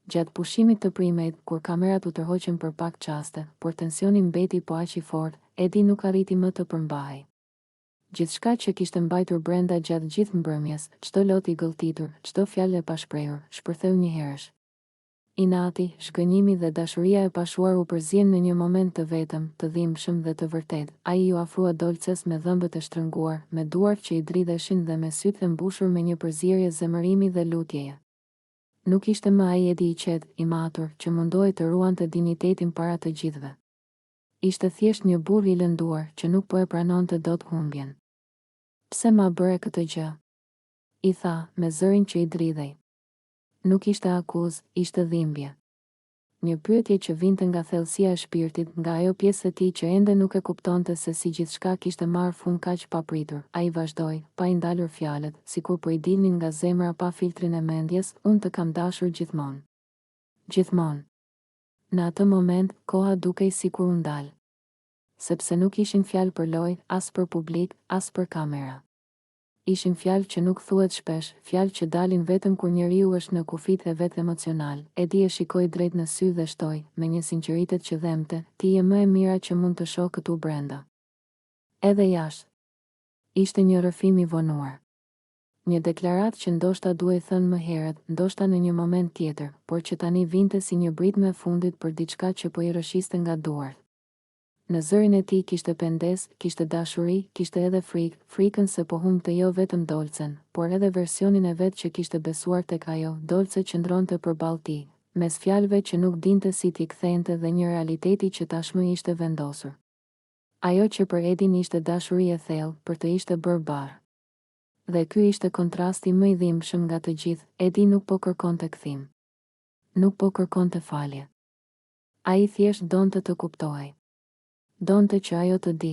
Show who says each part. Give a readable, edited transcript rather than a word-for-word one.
Speaker 1: Gjatë pushimit të primejt, kur kamerat u tërhoqën për pak qaste, por tensioni mbeti po aq i fortë, Edi nuk arriti më të përmbahej. Gjithçka që kishte mbajtur brenda gjatë gjithë mbrëmjes, çdo lot i gëlltitur, çdo fjalë e pashprehur, shpërtheu njëherësh. Inati, shgënjimi dhe dashuria e pashuar u përzien në një moment të vetëm, të dhimbshëm dhe të vërtet. Ai ju afrua Dolces me dhëmbët e shtrënguar, me duart që i dridheshin dhe me sytë e mbushur me një përzierje zemërimi dhe lutjeje. Nuk ishte më ai Edi i qetë, i matur, që mundohej të ruante dinjitetin para të gjithëve. Ishte thjesht një burr i lënduar, që nuk po e pranonte dot humbjen. Pse ma bëre këtë gjë? I tha, me zërin që i dridhej. Nuk ishte akuzë, ishte dhimbje. Një pyetje që vinte nga thellësia e shpirtit, nga ajo pjesë e tij që ende nuk e kuptonte se si gjithçka kishte marrë fund kaq papritur. Ai vazhdoi, pa i ndalur fjalët, sikur po i dilnin nga zemra pa filtrin e mendjes, unë të kam dashur gjithmonë. Gjithmonë. Në atë moment, koha dukej sikur u ndal. Sepse nuk ishin fjalë për lojë, as për publik, as për kamera. Ishin fjalë që nuk thuhet shpesh, fjalë që dalin vetëm kur njeriu është në kufit e vet emocional. Edi e shikoi drejt në sy dhe shtoi, me një sinqeritet që dhemte, ti je më e mira që mund të shoh këtu brenda. Edhe jashtë. Ishte një rrëfim i vonuar. Një deklaratë që ndoshta duhej thënë më herët, ndoshta në një moment tjetër, por që tani vinte si një britme e fundit për diçka që po i rrëshiste nga duart. Në zërin e tij kishte pendes, kishte dashuri, kishte edhe frikën se po humbte jo vetëm Dolcen, por edhe versionin e vet që kishte besuar tek ajo. Dolce qëndronte përballë tij, mes fjalëve që nuk dinte si t'i kthente dhe një realiteti që tashmë ishte vendosur. Ajo që për Edin ishte dashuri e thellë, për të ishte bërë barë. Dhe ky ishte kontrasti më i dhimbshëm nga të gjithë. Edi nuk po kërkonte kthim. Nuk po kërkonte falje. Ai thjesht donte të kuptohej. Donte që ajo të di.